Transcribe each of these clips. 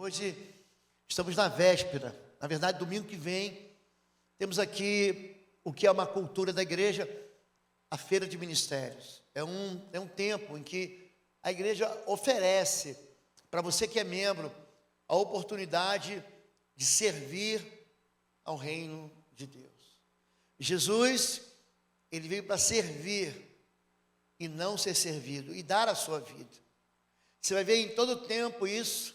Hoje estamos na véspera, na verdade domingo que vem, temos aqui o que é uma cultura da igreja, a feira de ministérios. É um tempo em que a igreja oferece para você que é membro a oportunidade de servir ao reino de Deus. Jesus, ele veio para servir e não ser servido, e dar a sua vida. Você vai ver em todo o tempo isso,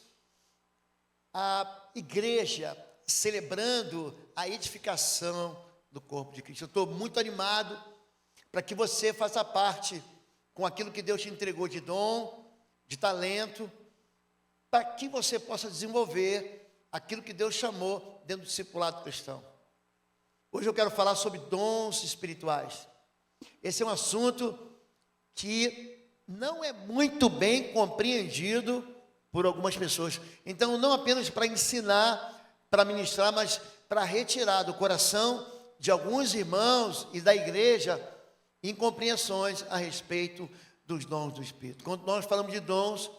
a igreja celebrando a edificação do corpo de Cristo. Eu estou muito animado para que você faça parte com aquilo que Deus te entregou de dom, de talento, para que você possa desenvolver aquilo que Deus chamou dentro do discipulado cristão. Hoje eu quero falar sobre dons espirituais. Esse é um assunto que não é muito bem compreendido por algumas pessoas. Então, não apenas para ensinar, para ministrar, mas para retirar do coração de alguns irmãos e da igreja incompreensões a respeito dos dons do Espírito. Quando nós falamos de dons,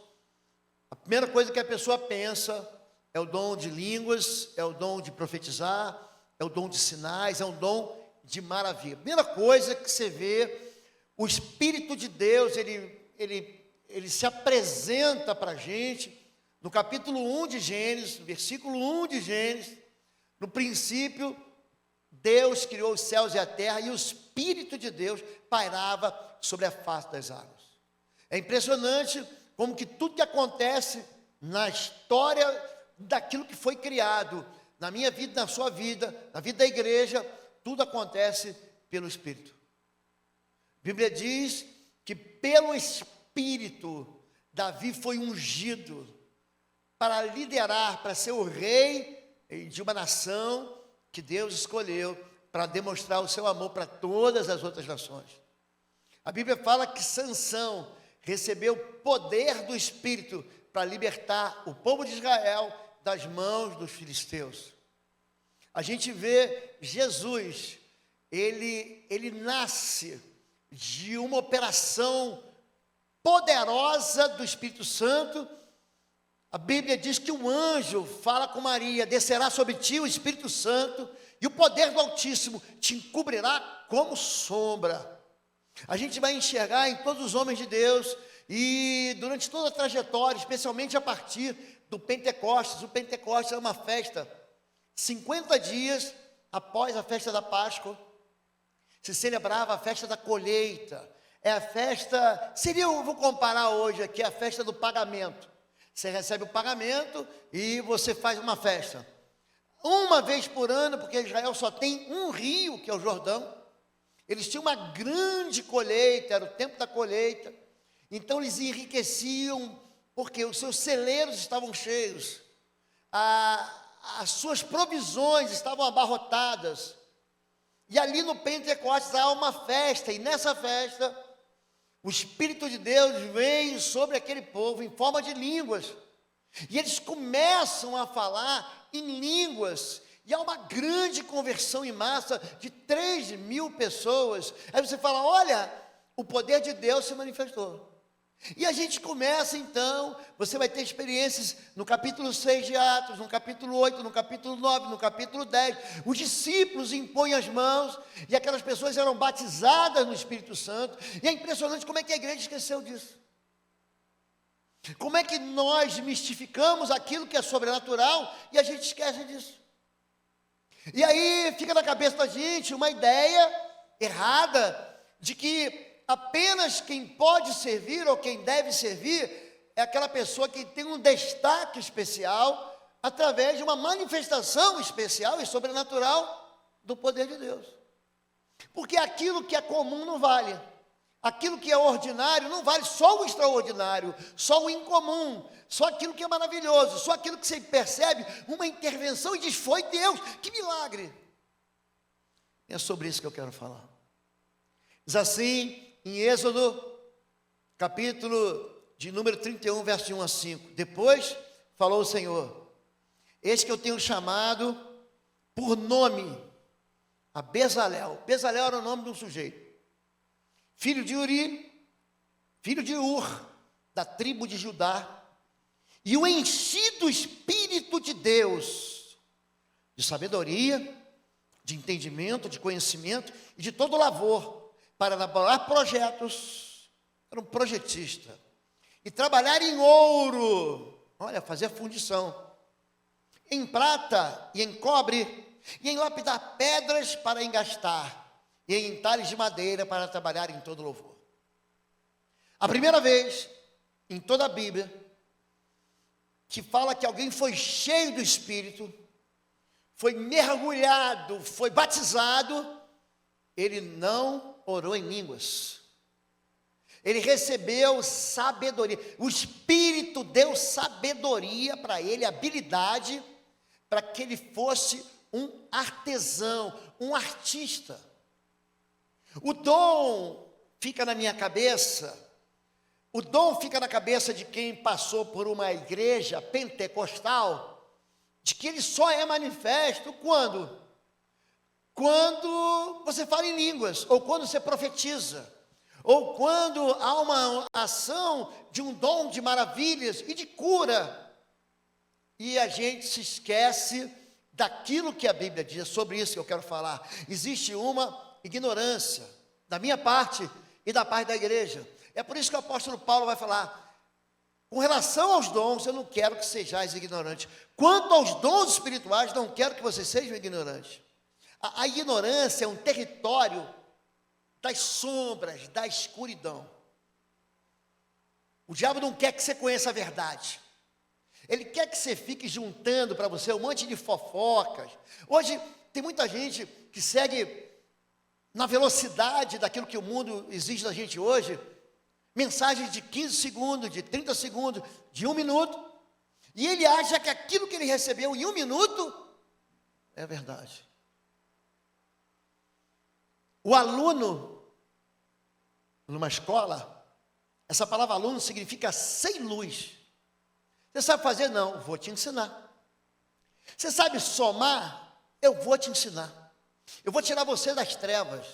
a primeira coisa que a pessoa pensa é o dom de línguas, é o dom de profetizar, é o dom de sinais, é um dom de maravilha. A primeira coisa que você vê, o Espírito de Deus, ele se apresenta para a gente, no capítulo 1 de Gênesis, versículo 1 de Gênesis, no princípio, Deus criou os céus e a terra, e o Espírito de Deus pairava sobre a face das águas. É impressionante como que tudo que acontece na história daquilo que foi criado, na minha vida, na sua vida, na vida da igreja, tudo acontece pelo Espírito. A Bíblia diz que pelo Espírito, Davi foi ungido para liderar, para ser o rei de uma nação que Deus escolheu para demonstrar o seu amor para todas as outras nações. A Bíblia fala que Sansão recebeu poder do Espírito para libertar o povo de Israel das mãos dos filisteus. A gente vê Jesus, ele nasce de uma operação poderosa do Espírito Santo. A Bíblia diz que um anjo fala com Maria: descerá sobre ti o Espírito Santo e o poder do Altíssimo te encobrirá como sombra. A gente vai enxergar em todos os homens de Deus e durante toda a trajetória, especialmente a partir do Pentecostes. O Pentecostes é uma festa 50 dias após a festa da Páscoa. Se celebrava a festa da colheita. É a festa, eu vou comparar hoje aqui, a festa do pagamento. Você recebe o pagamento e você faz uma festa. Uma vez por ano, porque Israel só tem um rio, que é o Jordão. Eles tinham uma grande colheita, era o tempo da colheita. Então eles enriqueciam, porque os seus celeiros estavam cheios. As suas provisões estavam abarrotadas. E ali no Pentecostes há uma festa, e nessa festa, o Espírito de Deus vem sobre aquele povo em forma de línguas. E eles começam a falar em línguas. E há uma grande conversão em massa de 3.000 pessoas. Aí você fala: olha, o poder de Deus se manifestou. E a gente começa então, você vai ter experiências no capítulo 6 de Atos, no capítulo 8, no capítulo 9, no capítulo 10. Os discípulos impõem as mãos e aquelas pessoas eram batizadas no Espírito Santo. E é impressionante como é que a igreja esqueceu disso. Como é que nós mistificamos aquilo que é sobrenatural e a gente esquece disso. E aí fica na cabeça da gente uma ideia errada de que apenas quem pode servir ou quem deve servir é aquela pessoa que tem um destaque especial através de uma manifestação especial e sobrenatural do poder de Deus. Porque aquilo que é comum não vale. Aquilo que é ordinário não vale, só o extraordinário, só o incomum, só aquilo que é maravilhoso, só aquilo que você percebe uma intervenção e diz: foi Deus, que milagre. É sobre isso que eu quero falar. Diz assim, em Êxodo, capítulo de número 31, verso 1 a 5. Depois falou o Senhor: eis que eu tenho chamado por nome a Bezalel. Bezalel era o nome de um sujeito. Filho de Uri, filho de Ur, da tribo de Judá. E o enchi do Espírito Deus, de sabedoria, de entendimento, de conhecimento e de todo lavor, para elaborar projetos. Era um projetista. E trabalhar em ouro, olha, fazer fundição, em prata e em cobre, e em lapidar pedras para engastar, e em entalhes de madeira para trabalhar em todo louvor. A primeira vez em toda a Bíblia que fala que alguém foi cheio do Espírito, foi mergulhado, foi batizado, ele não orou em línguas. Ele recebeu sabedoria. O Espírito deu sabedoria para ele, habilidade, para que ele fosse um artesão, um artista. O dom fica na minha cabeça. O dom fica na cabeça de quem passou por uma igreja pentecostal, de que ele só é manifesto quando? Quando você fala em línguas, ou quando você profetiza, ou quando há uma ação de um dom de maravilhas e de cura. E a gente se esquece daquilo que a Bíblia diz. É sobre isso que eu quero falar. Existe uma ignorância da minha parte e da parte da igreja. É por isso que o apóstolo Paulo vai falar: com relação aos dons, eu não quero que sejais ignorantes. Quanto aos dons espirituais, não quero que vocês sejam ignorantes. A ignorância é um território das sombras, da escuridão. O diabo não quer que você conheça a verdade. Ele quer que você fique juntando para você um monte de fofocas. Hoje tem muita gente que segue na velocidade daquilo que o mundo exige da gente hoje, mensagens de 15 segundos, de 30 segundos, de 1 minuto, e ele acha que aquilo que ele recebeu em 1 minuto é verdade. O aluno, numa escola, essa palavra aluno significa sem luz. Você sabe fazer? Não, vou te ensinar. Você sabe somar? Eu vou te ensinar. Eu vou tirar você das trevas.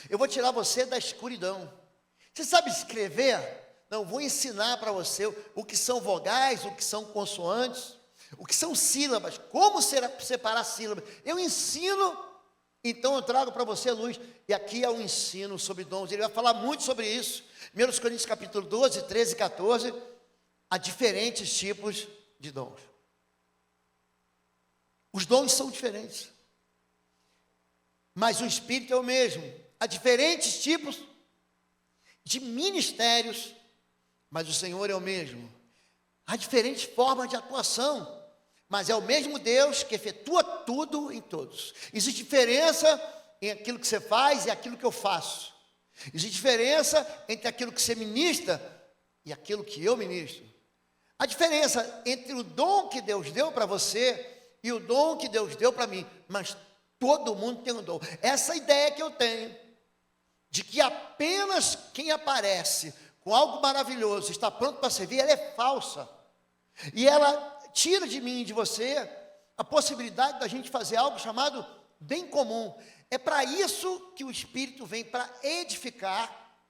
Eu vou tirar você da escuridão. Você sabe escrever? Não, vou ensinar para você o que são vogais, o que são consoantes, o que são sílabas, como separar sílabas. Eu ensino, então eu trago para você luz. E aqui é um ensino sobre dons. Ele vai falar muito sobre isso. 1 Coríntios capítulo 12, 13 e 14. Há diferentes tipos de dons. Os dons são diferentes, mas o Espírito é o mesmo. Há diferentes tipos de ministérios, mas o Senhor é o mesmo. Há diferentes formas de atuação, mas é o mesmo Deus que efetua tudo em todos. Existe diferença em aquilo que você faz e aquilo que eu faço. Existe diferença entre aquilo que você ministra e aquilo que eu ministro. A diferença entre o dom que Deus deu para você e o dom que Deus deu para mim, mas todo mundo tem um dom. Essa ideia que eu tenho, de que apenas quem aparece com algo maravilhoso está pronto para servir, ela é falsa. E ela tira de mim e de você a possibilidade da gente fazer algo chamado bem comum. É para isso que o Espírito vem, para edificar,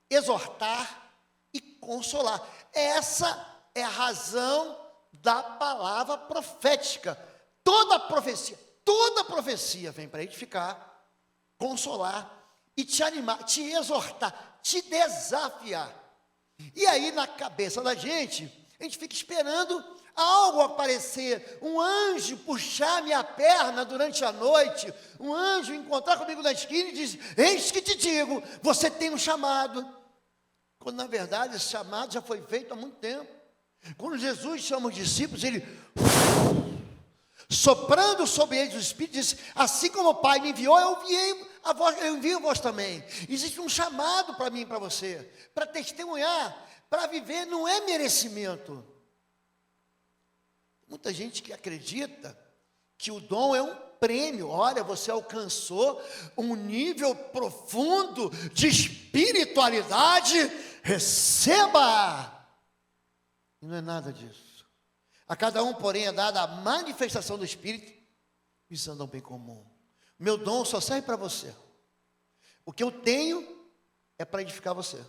exortar e consolar. Essa é a razão da palavra profética. Toda profecia vem para edificar, consolar e te animar, te exortar, te desafiar. E aí na cabeça da gente, a gente fica esperando algo aparecer, um anjo puxar minha perna durante a noite, um anjo encontrar comigo na esquina e dizer: eis que te digo, você tem um chamado. Quando na verdade esse chamado já foi feito há muito tempo. Quando Jesus chama os discípulos, ele, soprando sobre eles o Espírito, disse: assim como o Pai me enviou, eu envio vós também. Existe um chamado para mim e para você, para testemunhar, para viver. Não é merecimento. Muita gente que acredita que o dom é um prêmio. Olha, você alcançou um nível profundo de espiritualidade, receba. E não é nada disso. A cada um, porém, é dada a manifestação do Espírito, visando ao bem comum. O meu dom só serve para você. O que eu tenho é para edificar você.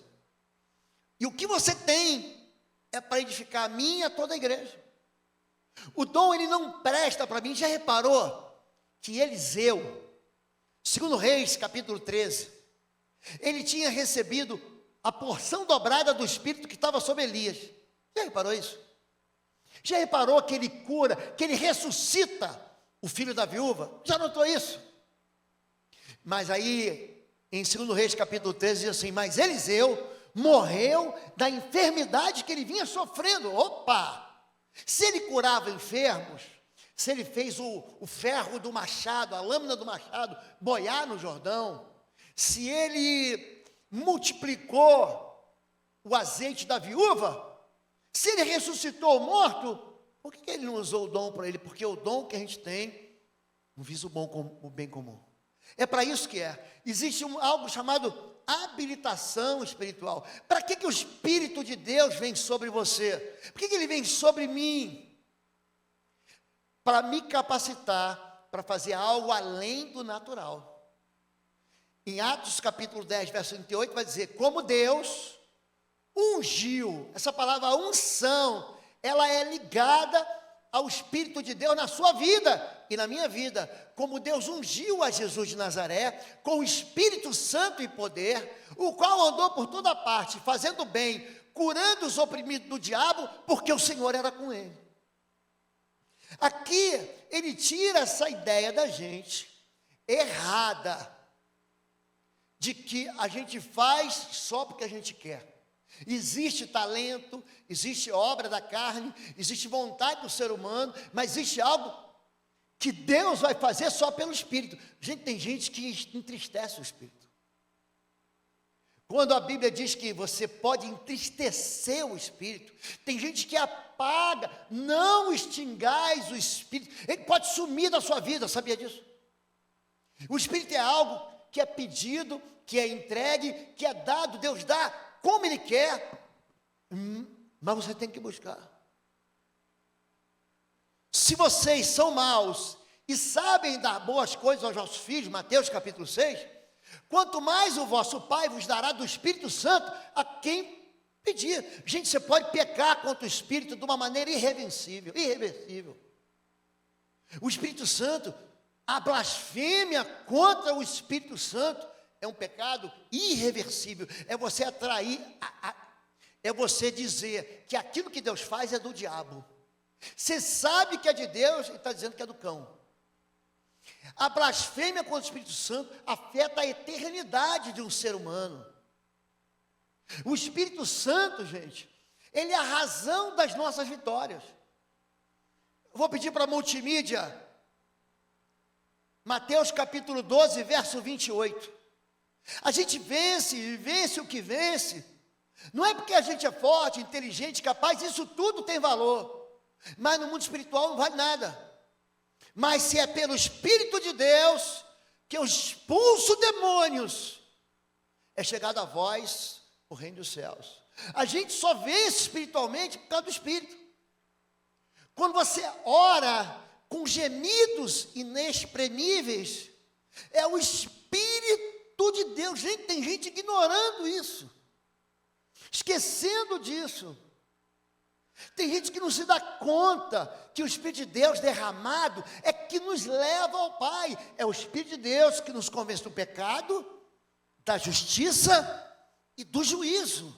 E o que você tem é para edificar a mim e a toda a igreja. O dom, ele não presta para mim. Já reparou que Eliseu, segundo Reis, capítulo 13, ele tinha recebido a porção dobrada do Espírito que estava sobre Elias. Já reparou isso? Já reparou que ele cura, que ele ressuscita o filho da viúva? Já notou isso? Mas aí, em 2 Reis capítulo 13, diz assim: mas Eliseu morreu da enfermidade que ele vinha sofrendo. Opa! Se ele curava enfermos, se ele fez o ferro do machado, a lâmina do machado, boiar no Jordão, se ele multiplicou o azeite da viúva, se ele ressuscitou o morto, por que ele não usou o dom para ele? Porque o dom que a gente tem não visa o bem comum. É para isso que é. Existe algo chamado habilitação espiritual. Para que o Espírito de Deus vem sobre você? Por que ele vem sobre mim? Para me capacitar para fazer algo além do natural. Em Atos capítulo 10, verso 38, vai dizer: como Deus ungiu. Essa palavra unção, ela é ligada ao Espírito de Deus na sua vida e na minha vida. Como Deus ungiu a Jesus de Nazaré com o Espírito Santo e poder, o qual andou por toda parte, fazendo bem, curando os oprimidos do diabo, porque o Senhor era com ele. Aqui, ele tira essa ideia da gente, errada, de que a gente faz só porque a gente quer. Existe talento, existe obra da carne, existe vontade do ser humano, mas existe algo que Deus vai fazer só pelo Espírito. Gente, tem gente que entristece o Espírito. Quando a Bíblia diz que você pode entristecer o Espírito, tem gente que apaga, não extingais o Espírito, ele pode sumir da sua vida, sabia disso? O Espírito é algo que é pedido, que é entregue, que é dado, Deus dá como Ele quer, mas você tem que buscar. Se vocês são maus e sabem dar boas coisas aos vossos filhos, Mateus capítulo 6, quanto mais o vosso Pai vos dará do Espírito Santo a quem pedir. Gente, você pode pecar contra o Espírito de uma maneira irreversível. O Espírito Santo, a blasfêmia contra o Espírito Santo é um pecado irreversível. É você atrair, é você dizer que aquilo que Deus faz é do diabo. Você sabe que é de Deus e está dizendo que é do cão. A blasfêmia contra o Espírito Santo afeta a eternidade de um ser humano. O Espírito Santo, gente, ele é a razão das nossas vitórias. Eu vou pedir para a multimídia, Mateus capítulo 12, verso 28. A gente vence o que vence. Não é porque a gente é forte, inteligente, capaz, isso tudo tem valor. Mas no mundo espiritual não vale nada. Mas se é pelo Espírito de Deus que eu expulso demônios, é chegado a vós o reino dos céus. A gente só vence espiritualmente por causa do Espírito. Quando você ora com gemidos inexprimíveis, é o Espírito de Deus. Gente, tem gente ignorando isso, esquecendo disso. Tem gente que não se dá conta que o Espírito de Deus derramado é que nos leva ao Pai. É o Espírito de Deus que nos convence do pecado, da justiça e do juízo.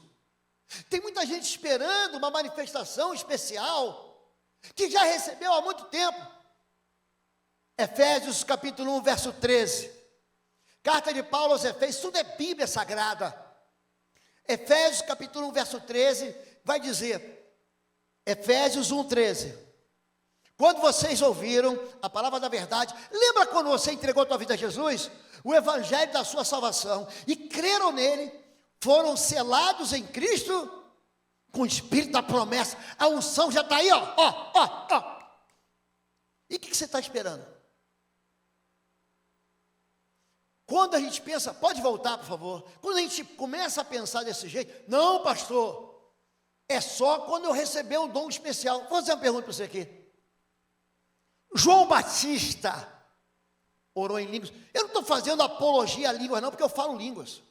Tem muita gente esperando uma manifestação especial que já recebeu há muito tempo. Efésios capítulo 1, verso 13. Carta de Paulo aos Efésios, tudo é Bíblia Sagrada. Efésios capítulo 1, verso 13, vai dizer, Efésios 1, 13. Quando vocês ouviram a palavra da verdade, lembra quando você entregou a tua vida a Jesus? O evangelho da sua salvação, e creram nele, foram selados em Cristo, com o Espírito da promessa. A unção já está aí, ó. E o que você está esperando? Quando a gente pensa, pode voltar por favor, quando a gente começa a pensar desse jeito, não pastor, é só quando eu receber um dom especial. Vou fazer uma pergunta para você aqui. João Batista orou em línguas. Eu não estou fazendo apologia a línguas não, porque eu falo línguas.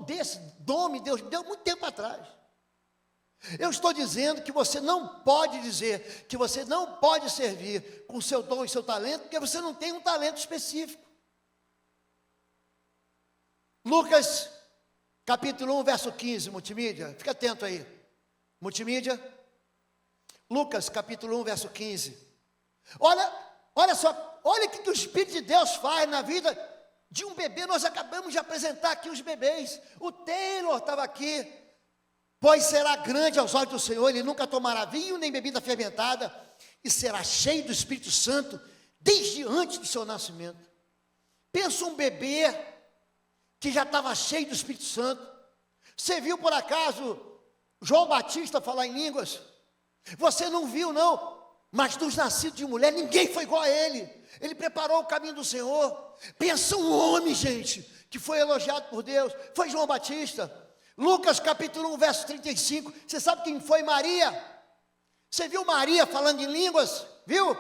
Desse dom me Deus me deu muito tempo atrás. Eu estou dizendo que você não pode dizer, que você não pode servir com o seu dom e seu talento, porque você não tem um talento específico. Lucas, capítulo 1, verso 15, multimídia, fica atento aí. Multimídia, Lucas, capítulo 1, verso 15. Olha só, olha o que o Espírito de Deus faz na vida de um bebê. Nós acabamos de apresentar aqui os bebês. O Taylor estava aqui. Pois será grande aos olhos do Senhor, ele nunca tomará vinho nem bebida fermentada, e será cheio do Espírito Santo desde antes do seu nascimento. Pensa um bebê que já estava cheio do Espírito Santo. Você viu por acaso João Batista falar em línguas? Você não viu, não, mas dos nascidos de mulher, ninguém foi igual a ele. Ele preparou o caminho do Senhor. Pensa um homem, gente, que foi elogiado por Deus, foi João Batista. Lucas capítulo 1, verso 35, você sabe quem foi Maria? Você viu Maria falando em línguas? Viu?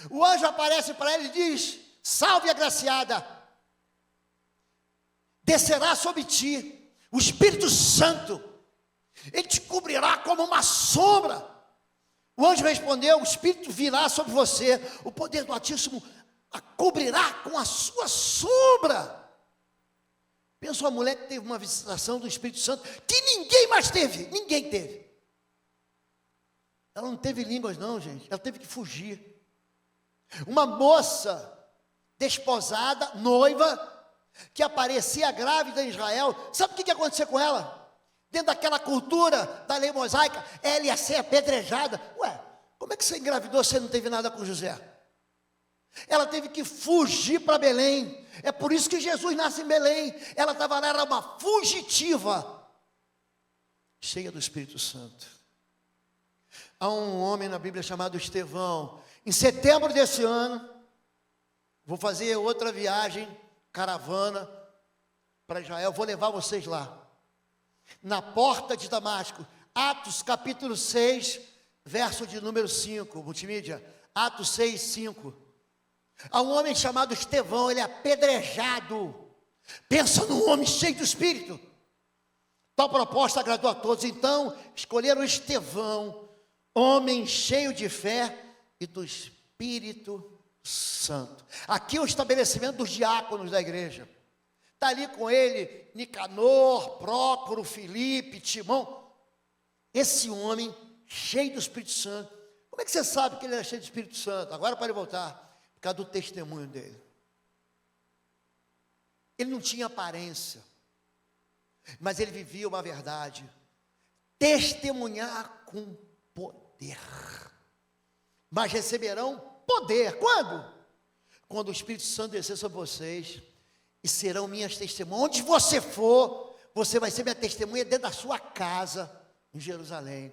O anjo aparece para ela e diz: salve agraciada, descerá sobre ti o Espírito Santo, ele te cobrirá como uma sombra. O anjo respondeu: o Espírito virá sobre você, o poder do Altíssimo a cobrirá com a sua sombra. Pensa uma mulher que teve uma visitação do Espírito Santo, que ninguém mais teve, ninguém teve. Ela não teve línguas não, gente, ela teve que fugir. Uma moça desposada, noiva, que aparecia grávida em Israel, sabe o que aconteceu com ela? Dentro daquela cultura da lei mosaica, ela ia ser apedrejada. Ué, como é que você engravidou se você não teve nada com José? Ela teve que fugir para Belém. É por isso que Jesus nasce em Belém. Ela estava lá, era uma fugitiva, cheia do Espírito Santo. Há um homem na Bíblia chamado Estevão. Em setembro desse ano, vou fazer outra viagem, caravana, para Israel. Vou levar vocês lá. Na porta de Damasco, Atos capítulo 6, verso de número 5, multimídia, Atos 6, 5. Há um homem chamado Estevão, ele é apedrejado. Pensa num homem cheio do Espírito. Tal proposta agradou a todos. Então, escolheram Estevão, homem cheio de fé e do Espírito Santo. Aqui é o estabelecimento dos diáconos da igreja. Está ali com ele Nicanor, Prócoro, Filipe, Timão. Esse homem cheio do Espírito Santo. Como é que você sabe que ele era cheio do Espírito Santo? Agora para ele voltar. Por causa do testemunho dele. Ele não tinha aparência, mas ele vivia uma verdade. Testemunhar com poder. Mas receberão poder. Quando? Quando o Espírito Santo descer sobre vocês, e serão minhas testemunhas. Onde você for, você vai ser minha testemunha dentro da sua casa, em Jerusalém.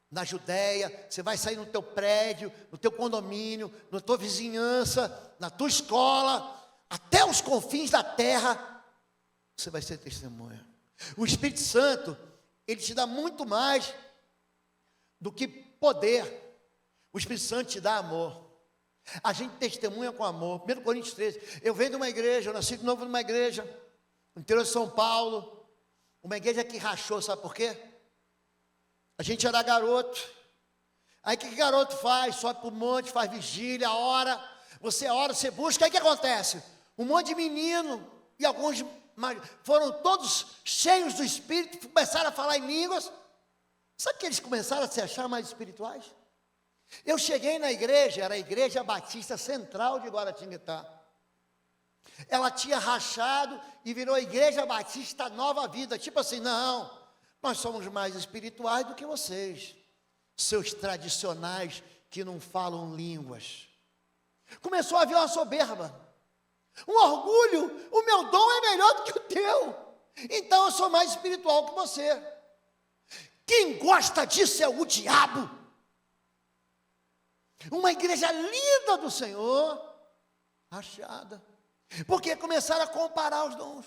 Na Judéia, você vai sair no teu prédio, no teu condomínio, na tua vizinhança, na tua escola, até os confins da terra, você vai ser testemunha. O Espírito Santo, ele te dá muito mais do que poder. O Espírito Santo te dá amor. A gente testemunha com amor. 1 Coríntios 13, eu venho de uma igreja, eu nasci de novo numa igreja, no interior de São Paulo, uma igreja que rachou, sabe por quê? A gente era garoto. Aí o que garoto faz? Sobe para o monte, faz vigília, ora, você busca. Aí o que acontece? Um monte de menino, e alguns foram todos cheios do Espírito, começaram a falar em línguas. Sabe que eles começaram a se achar mais espirituais? Eu cheguei na igreja, era a Igreja Batista Central de Guaratinguetá. Ela tinha rachado e virou a Igreja Batista Nova Vida. Tipo assim, não, nós somos mais espirituais do que vocês, seus tradicionais que não falam línguas. Começou a haver uma soberba, um orgulho. O meu dom é melhor do que o teu, então eu sou mais espiritual que você. Quem gosta disso é o diabo. Uma igreja linda do Senhor, rachada, porque começaram a comparar os dons.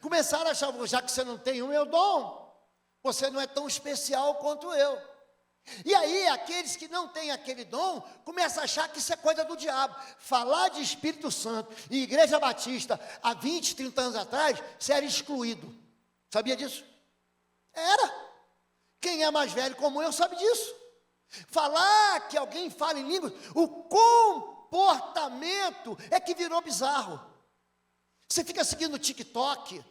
Começaram a achar, já que você não tem o meu dom, você não é tão especial quanto eu. E aí, aqueles que não têm aquele dom, começam a achar que isso é coisa do diabo. Falar de Espírito Santo em Igreja Batista, há 20, 30 anos atrás, você era excluído. Sabia disso? Era. Quem é mais velho como eu sabe disso. Falar que alguém fala em línguas, o comportamento é que virou bizarro. Você fica seguindo TikTok,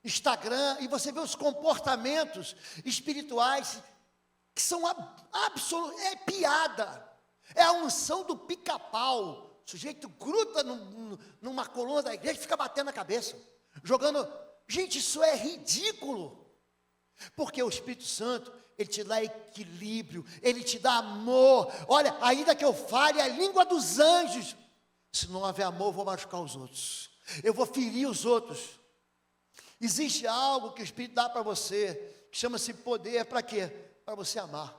Instagram, e você vê os comportamentos espirituais que são absolutamente, é piada. É a unção do pica-pau. O sujeito gruda numa coluna da igreja e fica batendo na cabeça, jogando. Gente, isso é ridículo. Porque o Espírito Santo, ele te dá equilíbrio, ele te dá amor. Olha, ainda que eu fale a língua dos anjos, se não houver amor, eu vou machucar os outros, eu vou ferir os outros. Existe algo que o Espírito dá para você, que chama-se poder, para quê? Para você amar.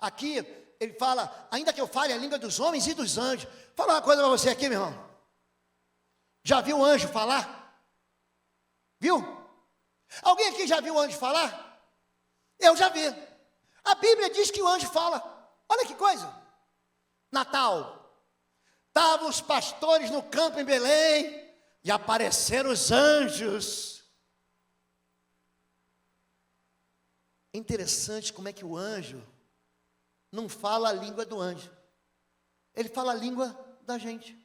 Aqui, ele fala, ainda que eu fale a língua dos homens e dos anjos. Fala uma coisa para você aqui, meu irmão. Já viu o anjo falar? Viu? Alguém aqui já viu o anjo falar? Eu já vi. A Bíblia diz que o anjo fala. Olha que coisa. Natal. Estavam os pastores no campo em Belém e apareceram os anjos. É interessante como é que o anjo não fala a língua do anjo. Ele fala a língua da gente.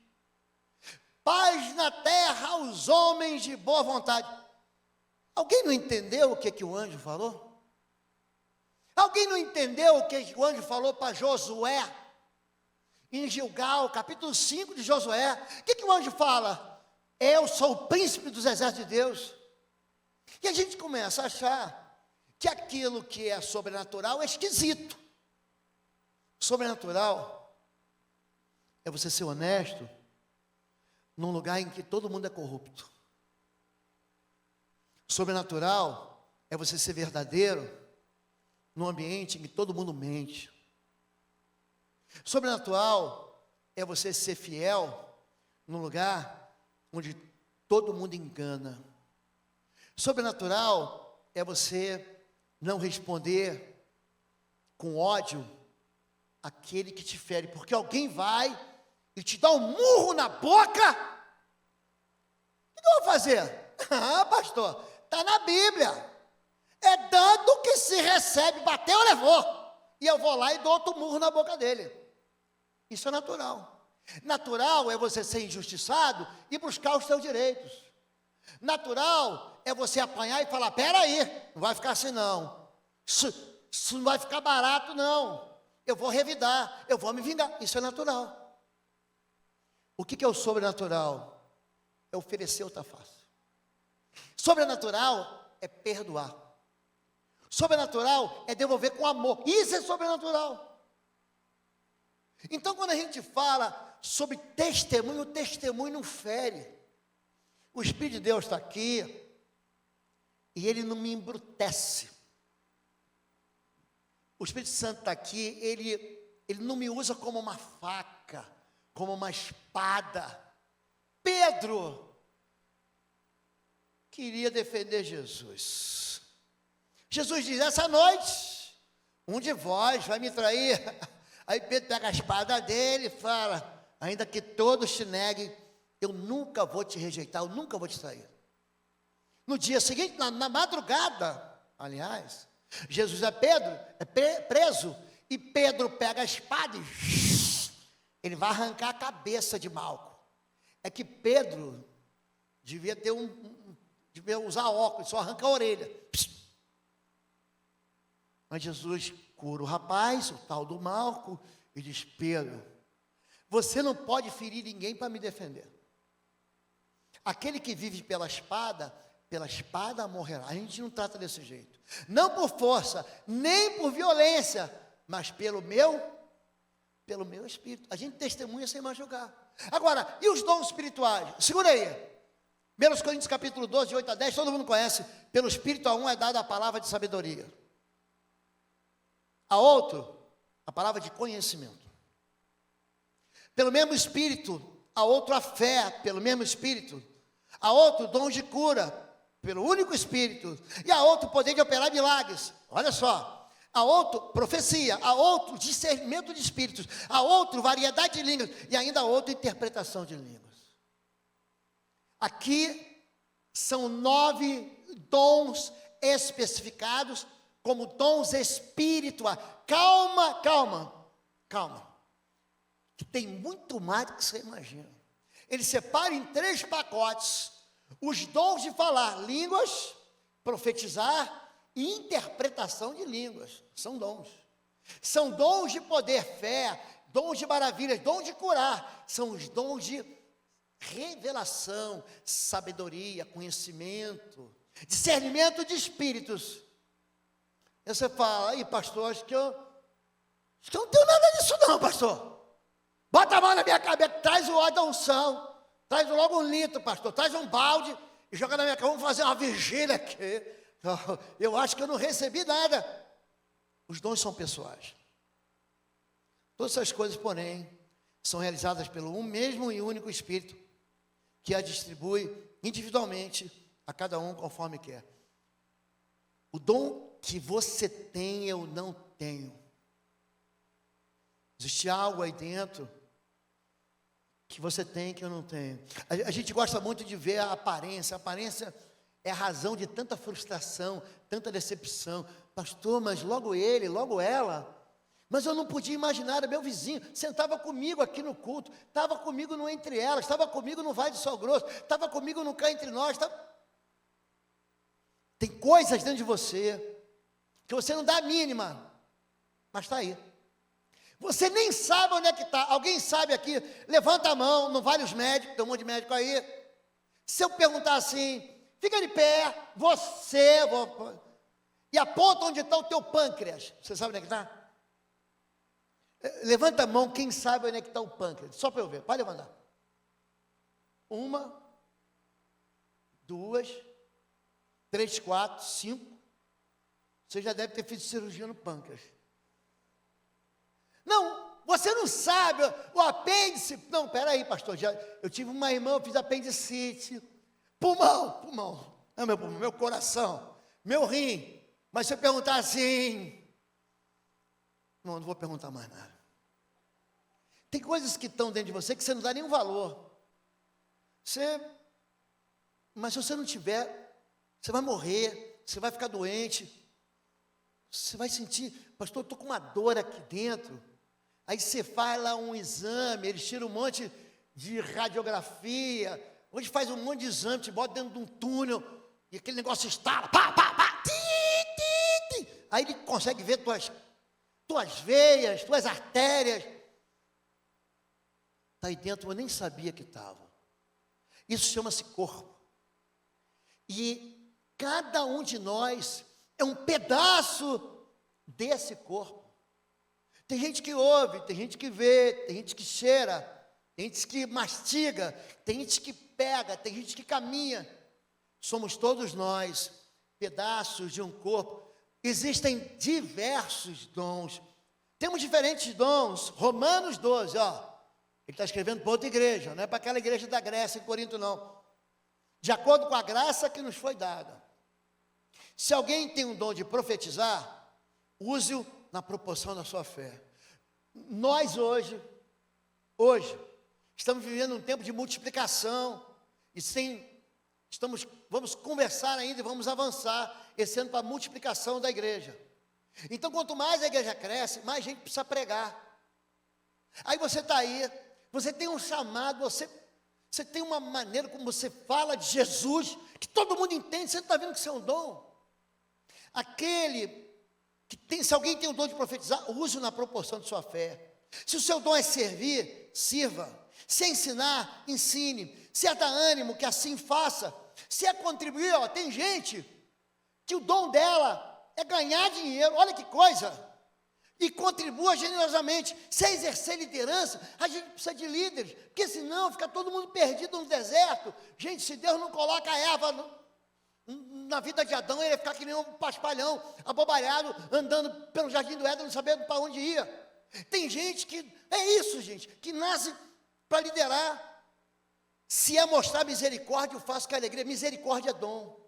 Paz na terra aos homens de boa vontade. Alguém não entendeu o que o anjo falou? Alguém não entendeu o que o anjo falou para Josué? Em Gilgal, capítulo 5 de Josué. O que o anjo fala? Eu sou o príncipe dos exércitos de Deus. E a gente começa a achar que aquilo que é sobrenatural é esquisito. Sobrenatural é você ser honesto num lugar em que todo mundo é corrupto. Sobrenatural é você ser verdadeiro num ambiente em que todo mundo mente. Sobrenatural é você ser fiel num lugar onde todo mundo engana. Sobrenatural é você não responder com ódio àquele que te fere, porque alguém vai e te dá um murro na boca. O que eu vou fazer? Ah, pastor, está na Bíblia. É dando que se recebe, bateu, levou. E eu vou lá e dou outro murro na boca dele. Isso é natural. Natural é você ser injustiçado e buscar os seus direitos. Natural é você apanhar e falar, peraí, não vai ficar assim não. Isso não vai ficar barato não. Eu vou revidar, eu vou me vingar. Isso é natural. O que é o sobrenatural? É oferecer outra face. Sobrenatural é perdoar. Sobrenatural é devolver com amor. Isso é sobrenatural. Então, quando a gente fala sobre testemunho, o testemunho não fere. O Espírito de Deus está aqui e ele não me embrutece. O Espírito Santo está aqui, ele não me usa como uma faca, como uma espada. Pedro queria defender Jesus. Jesus diz, essa noite, um de vós vai me trair. Aí Pedro pega a espada dele e fala, ainda que todos te neguem, eu nunca vou te rejeitar, eu nunca vou te trair. No dia seguinte, na madrugada, aliás, Jesus é preso, e Pedro pega a espada e ele vai arrancar a cabeça de Malco. É que Pedro devia ter devia usar óculos, só arranca a orelha. Mas Jesus cura o rapaz, o tal do Malco, e diz, Pedro, você não pode ferir ninguém para me defender. Aquele que vive pela espada morrerá. A gente não trata desse jeito. Não por força, nem por violência, mas pelo meu espírito. A gente testemunha sem machucar. Agora, e os dons espirituais? Segura aí. 1 Coríntios capítulo 12, de 8 a 10, todo mundo conhece. Pelo Espírito a um é dada a palavra de sabedoria. A outro, a palavra de conhecimento. Pelo mesmo Espírito, a outro a fé, pelo mesmo Espírito. A outro, dom de cura, pelo único Espírito. E a outro, poder de operar milagres. Olha só. A outro, profecia. A outro, discernimento de espíritos. A outro, variedade de línguas. E ainda a outro, interpretação de línguas. Aqui são 9 dons especificados como dons espirituais. Calma, calma, calma. Que tem muito mais do que você imagina. Ele separa em 3 pacotes os dons de falar línguas, profetizar e interpretação de línguas. São dons. São dons de poder, fé, dons de maravilhas, dons de curar. São os dons de revelação, sabedoria, conhecimento, discernimento de espíritos. E você fala, aí pastor, acho que eu não tenho nada disso não, pastor. Bota a mão na minha cabeça, traz o óleo da unção, traz logo 1 litro, pastor, traz um balde e joga na minha cama, vamos fazer uma vigília aqui. Eu acho que eu não recebi nada. Os dons são pessoais. Todas essas coisas, porém, são realizadas pelo um mesmo e único Espírito, que a distribui individualmente a cada um conforme quer. O dom que você tem, eu não tenho. Existe algo aí dentro que você tem que eu não tenho. A gente gosta muito de ver a aparência. A aparência é a razão de tanta frustração, tanta decepção. Pastor, mas logo ele, logo ela. Mas eu não podia imaginar, era meu vizinho, sentava comigo aqui no culto, estava comigo no Entre Elas, estava comigo no Vale do Sol Grosso, estava comigo no Cá Entre Nós. Tem coisas dentro de você que você não dá a mínima, mas está aí. Você nem sabe onde é que está. Alguém sabe aqui? Levanta a mão, não vale os médicos, tem um monte de médico aí. Se eu perguntar assim, fica de pé, e aponta onde está o teu pâncreas. Você sabe onde é que está? Levanta a mão, quem sabe onde é que está o pâncreas. Só para eu ver, pode levantar. 1, 2, 3, 4, 5. Você já deve ter feito cirurgia no pâncreas. Não, você não sabe, o apêndice. Não, peraí, pastor, eu tive uma irmã, eu fiz apendicite. Pulmão, não meu pulmão, meu coração, meu rim. Mas se eu perguntar assim, não vou perguntar mais nada. Tem coisas que estão dentro de você que você não dá nenhum valor. Mas se você não tiver, você vai morrer, você vai ficar doente. Você vai sentir, pastor, eu estou com uma dor aqui dentro. Aí você faz lá um exame, eles tiram um monte de radiografia, hoje faz um monte de exame, te bota dentro de um túnel, e aquele negócio estala, pá, ti. Aí ele consegue ver tuas veias, tuas artérias. Está aí dentro, eu nem sabia que estava. Isso chama-se corpo. E cada um de nós é um pedaço desse corpo. Tem gente que ouve, tem gente que vê, tem gente que cheira, tem gente que mastiga, tem gente que pega, tem gente que caminha. Somos todos nós pedaços de um corpo. Existem diversos dons. Temos diferentes dons. Romanos 12, ó. Ele está escrevendo para outra igreja, não é para aquela igreja da Grécia, em Corinto, não. De acordo com a graça que nos foi dada. Se alguém tem um dom de profetizar, use-o na proporção da sua fé. Nós hoje, estamos vivendo um tempo de multiplicação, e vamos conversar ainda e vamos avançar esse ano para a multiplicação da igreja. Então, quanto mais a igreja cresce, mais gente precisa pregar. Aí você está aí, você tem um chamado, você tem uma maneira como você fala de Jesus, que todo mundo entende, você não está vendo que isso é um dom. Se alguém tem o dom de profetizar, use-o na proporção de sua fé. Se o seu dom é servir, sirva. Se é ensinar, ensine. Se é dar ânimo, que assim faça. Se é contribuir, tem gente que o dom dela é ganhar dinheiro, olha que coisa, e contribua generosamente. Se é exercer liderança, a gente precisa de líderes, porque senão fica todo mundo perdido no deserto. Gente, se Deus não coloca a Eva na vida de Adão, ele ia ficar que nem um paspalhão, abobalhado, andando pelo jardim do Éden, não sabendo para onde ia. Tem gente que, que nasce para liderar. Se é mostrar misericórdia, eu faço com alegria. Misericórdia é dom.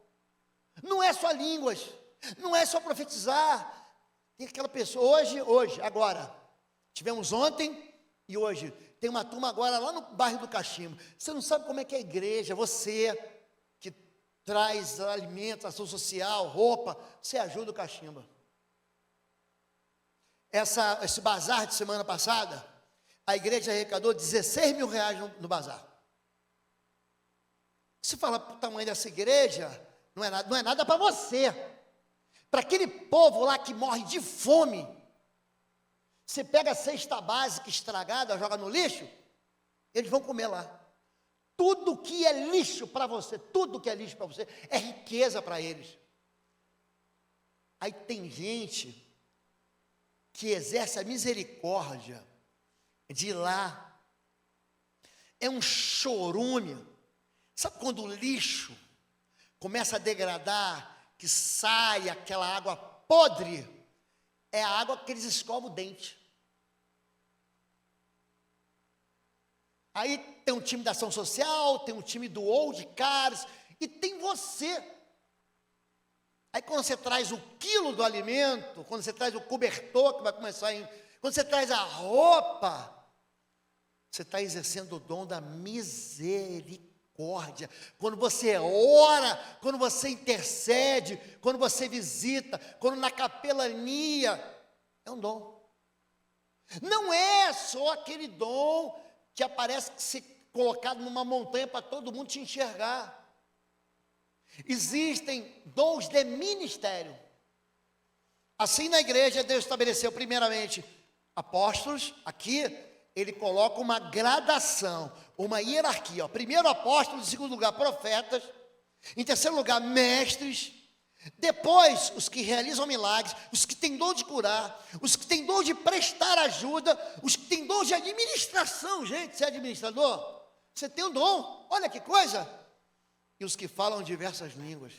Não é só línguas, não é só profetizar. Tem aquela pessoa, agora, tivemos ontem e hoje, tem uma turma agora lá no bairro do Cachimbo. Você não sabe como é que é a igreja, você que traz alimento, ação social, roupa, você ajuda o cachimba. Esse bazar de semana passada, a igreja arrecadou 16 mil reais no bazar. Você fala para o tamanho dessa igreja, não é nada para você. Para aquele povo lá que morre de fome, você pega a cesta básica estragada, joga no lixo, eles vão comer lá. Tudo que é lixo para você, tudo que é lixo para você, é riqueza para eles. Aí tem gente que exerce a misericórdia de ir lá, é um chorume. Sabe quando o lixo começa a degradar, que sai aquela água podre? É a água que eles escovam o dente. Aí tem um time da ação social, tem um time do Old Cars, e tem você. Aí quando você traz o quilo do alimento, quando você traz o cobertor, que vai começar quando você traz a roupa, você está exercendo o dom da misericórdia. Quando você ora, quando você intercede, quando você visita, quando na capelania, é um dom. Não é só aquele dom que aparece ser colocado numa montanha para todo mundo te enxergar. Existem dons de ministério. Assim na igreja Deus estabeleceu primeiramente apóstolos. Aqui ele coloca uma gradação, uma hierarquia. Primeiro apóstolos, em segundo lugar profetas, em terceiro lugar mestres, depois os que realizam milagres, os que têm dom de curar, os que têm dom de prestar ajuda, os que têm dom de administração. Gente, você é administrador? Você tem um dom, olha que coisa. E os que falam diversas línguas.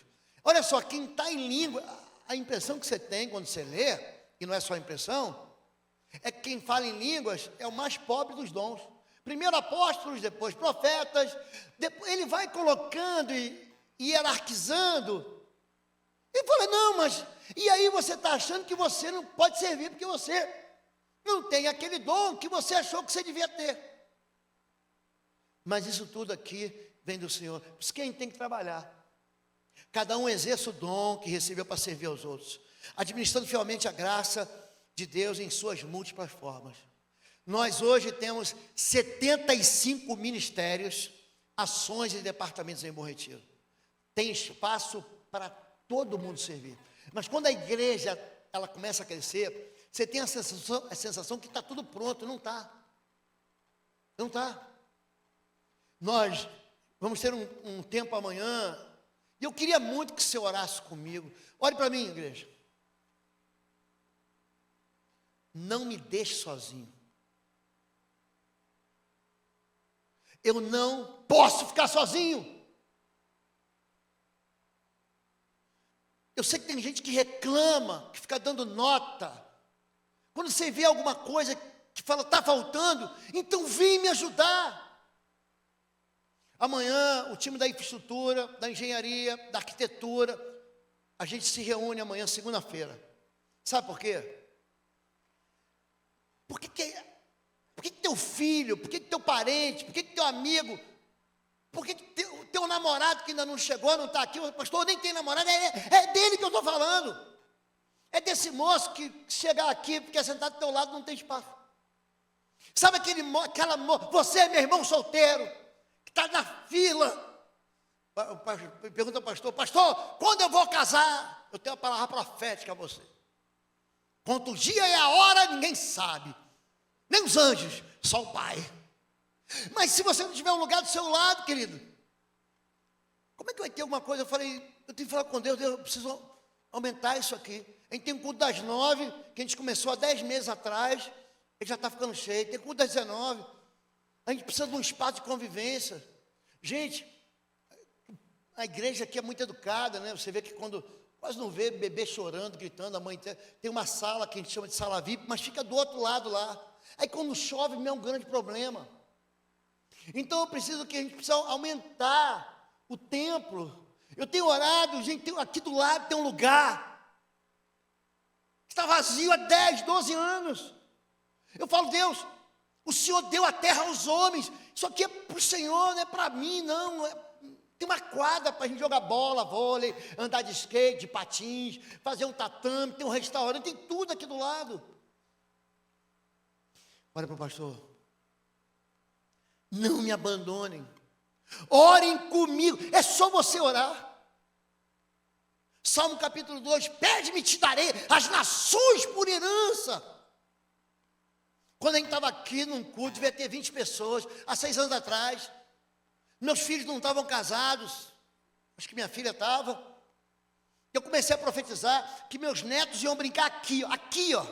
Olha só, quem está em língua, a impressão que você tem quando você lê, e não é só a impressão, é que quem fala em línguas é o mais pobre dos dons. Primeiro apóstolos, depois profetas, depois ele vai colocando e hierarquizando. Ele fala, não, mas, e aí você está achando que você não pode servir, porque você não tem aquele dom que você achou que você devia ter. Mas isso tudo aqui vem do Senhor. Por isso que a gente tem que trabalhar. Cada um exerce o dom que recebeu para servir aos outros, administrando fielmente a graça de Deus em suas múltiplas formas. Nós hoje temos 75 ministérios, ações e departamentos em Bom Retiro. Tem espaço para todo mundo servir. Mas quando a igreja ela começa a crescer, você tem a sensação que está tudo pronto. Não está. Não está. Nós vamos ter um tempo amanhã, e eu queria muito que você orasse comigo. Olhe para mim, igreja. Não me deixe sozinho. Eu não posso ficar sozinho. Eu sei que tem gente que reclama, que fica dando nota. Quando você vê alguma coisa que fala, está faltando, então vem me ajudar. Amanhã, o time da infraestrutura, da engenharia, da arquitetura, a gente se reúne amanhã, segunda-feira. Sabe por quê? Por que teu filho, por que teu parente, por que teu amigo, por que teu namorado que ainda não chegou, não está aqui, o pastor nem tem namorado, é dele que eu estou falando. É desse moço que chegar aqui, porque é sentado do teu lado, não tem espaço. Sabe você é meu irmão solteiro, que está na fila. Pergunta ao pastor, quando eu vou casar? Eu tenho uma palavra profética a você. Quanto o dia e a hora, ninguém sabe. Nem os anjos, só o Pai. Mas se você não tiver um lugar do seu lado, querido, como é que vai ter alguma coisa? Eu falei, eu tenho que falar com Deus, eu preciso aumentar isso aqui. A gente tem um culto das 9, que a gente começou há 10 meses atrás, ele já está ficando cheio. Tem culto das 19, a gente precisa de um espaço de convivência. Gente, a igreja aqui é muito educada, né? Você vê que quando quase não vê bebê chorando, gritando, a mãe tem uma sala que a gente chama de sala VIP, mas fica do outro lado lá. Aí quando chove, é um grande problema. Então eu preciso que a gente precisa aumentar o templo. Eu tenho orado, gente, aqui do lado tem um lugar que está vazio há 10, 12 anos. Eu falo, Deus, o Senhor deu a terra aos homens. Isso aqui é para o Senhor, não é para mim, não. Tem uma quadra para a gente jogar bola, vôlei, andar de skate, de patins, fazer um tatame, tem um restaurante, tem tudo aqui do lado. Olha para o pastor. Não me abandonem. Orem comigo. É só você orar. Salmo capítulo 2, pede-me e te darei as nações por herança. Quando a gente estava aqui num culto, devia ter 20 pessoas, há 6 anos atrás. Meus filhos não estavam casados, acho que minha filha estava. Eu comecei a profetizar que meus netos iam brincar aqui, ó.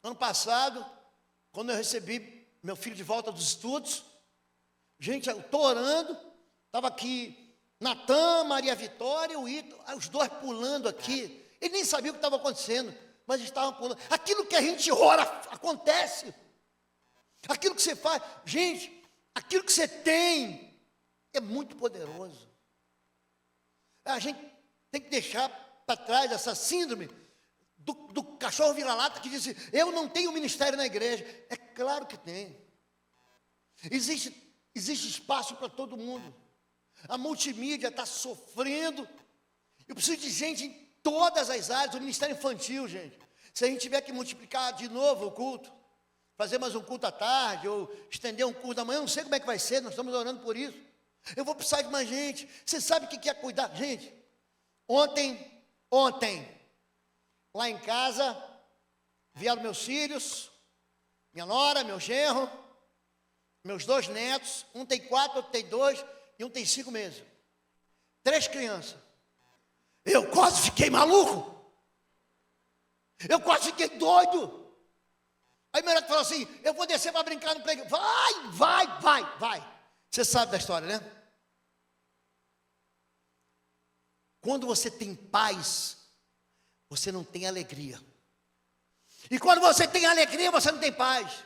Ano passado, quando eu recebi meu filho de volta dos estudos, gente, eu estou orando, estava aqui Natan, Maria Vitória, o Ito, os dois pulando aqui. Ele nem sabia o que estava acontecendo, mas estavam pulando. Aquilo que a gente ora acontece. Aquilo que você faz, gente, aquilo que você tem é muito poderoso. A gente tem que deixar para trás essa síndrome do cachorro vira-lata que diz assim, eu não tenho ministério na igreja. É claro que tem. Existe espaço para todo mundo. A multimídia está sofrendo. Eu preciso de gente em todas as áreas. O ministério infantil, gente. Se a gente tiver que multiplicar de novo o culto, fazer mais um culto à tarde, ou estender um culto da manhã, eu não sei como é que vai ser, nós estamos orando por isso. Eu vou precisar de mais gente. Você sabe o que é cuidar? Gente, ontem, lá em casa, vieram meus filhos, minha nora, meu genro, meus 2 netos, um tem 4, outro tem 2, e um tem 5 meses. 3 crianças. Eu quase fiquei maluco. Eu quase fiquei doido. Aí meu neto falou assim, eu vou descer para brincar no playground. Vai. Você sabe da história, né? Quando você tem paz, você não tem alegria. E quando você tem alegria, você não tem paz.